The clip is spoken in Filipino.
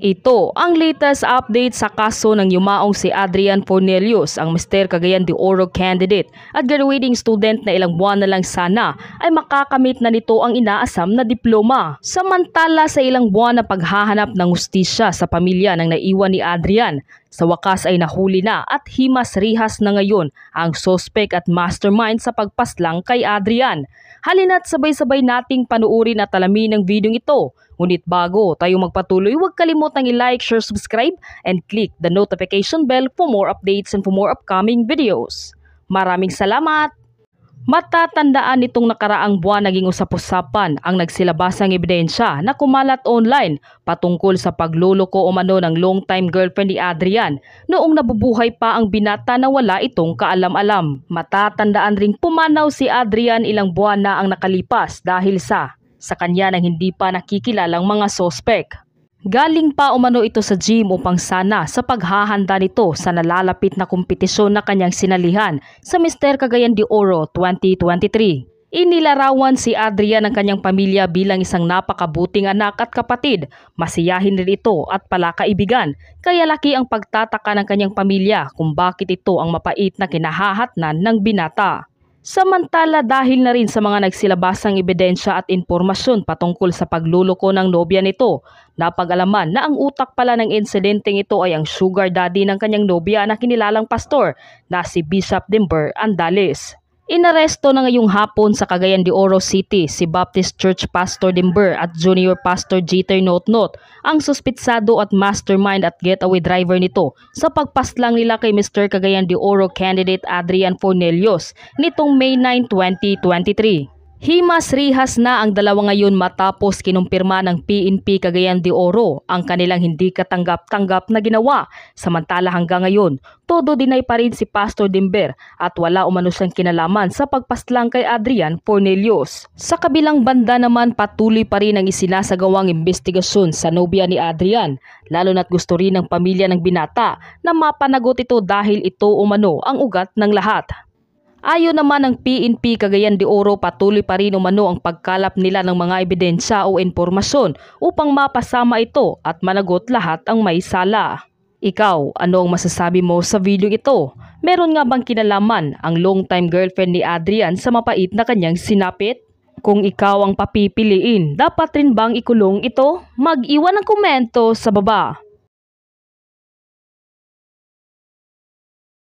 Ito ang latest update sa kaso ng yumaong si Adrian Fornelius, ang Mr. Cagayan de Oro candidate at graduating student na ilang buwan na lang sana ay makakamit na nito ang inaasam na diploma. Samantala sa ilang buwan na paghahanap ng hustisya sa pamilya ng naiwan ni Adrian, sa wakas ay nahuli na at himas-rihas na ngayon ang suspect at mastermind sa pagpaslang kay Adrian. Halina't sabay-sabay nating panuorin at alamin ang video ito. Ngunit bago tayo magpatuloy, huwag kalimutang i-like, share, subscribe, and click the notification bell for more updates and for more upcoming videos. Maraming salamat! Matatandaan nitong nakaraang buwan naging usap-usapan ang nagsilabasang ebidensya na kumalat online patungkol sa pagluloko umano ng long-time girlfriend ni Adrian noong nabubuhay pa ang binata na wala itong kaalam-alam. Matatandaan ring pumanaw si Adrian ilang buwan na ang nakalipas dahil sa kanya nang hindi pa nakikilalang mga sospek. Galing pa umano ito sa gym upang sana sa paghahanda nito sa nalalapit na kompetisyon na kanyang sinalihan sa Mr. Cagayan de Oro 2023. Inilarawan si Adrian ng kanyang pamilya bilang isang napakabuting anak at kapatid. Masiyahin rin ito at palakaibigan, kaya laki ang pagtataka ng kanyang pamilya kung bakit ito ang mapait na kinahahatnan ng binata. Samantala dahil na rin sa mga nagsilabasang ebidensya at impormasyon patungkol sa pagluloko ng nobya nito, napag-alaman na ang utak pala ng insidenteng ito ay ang sugar daddy ng kanyang nobya na kinilalang pastor na si Bishop Dimber Andales. Inaresto na ngayong hapon sa Cagayan de Oro City si Baptist Church Pastor Dimber at Junior Pastor Jeter Notnot, ang suspitsado at mastermind at getaway driver nito sa pagpaslang nila kay Mr. Cagayan de Oro candidate Adrian Fornelius nitong May 9, 2023. Himas-rihas na ang dalawa ngayon matapos kinumpirma ng PNP Cagayan de Oro ang kanilang hindi katanggap-tanggap na ginawa. Samantala hanggang ngayon, todo deny pa rin si Pastor Dimber at wala umano siyang kinalaman sa pagpaslang kay Adrian Fornelius. Sa kabilang banda naman, patuloy pa rin ang isinasagawang investigasyon sa nobya ni Adrian, lalo na't gusto rin ng pamilya ng binata na mapanagot ito dahil ito umano ang ugat ng lahat. Ayon naman ng PNP Cagayan de Oro, patuloy pa rin umano ang pagkalap nila ng mga ebidensya o impormasyon upang mapasama ito at managot lahat ang may sala. Ikaw, ano ang masasabi mo sa video ito? Meron nga bang kinalaman ang long-time girlfriend ni Adrian sa mapait na kanyang sinapit? Kung ikaw ang papipiliin, dapat rin bang ikulong ito? Mag-iwan ng komento sa baba.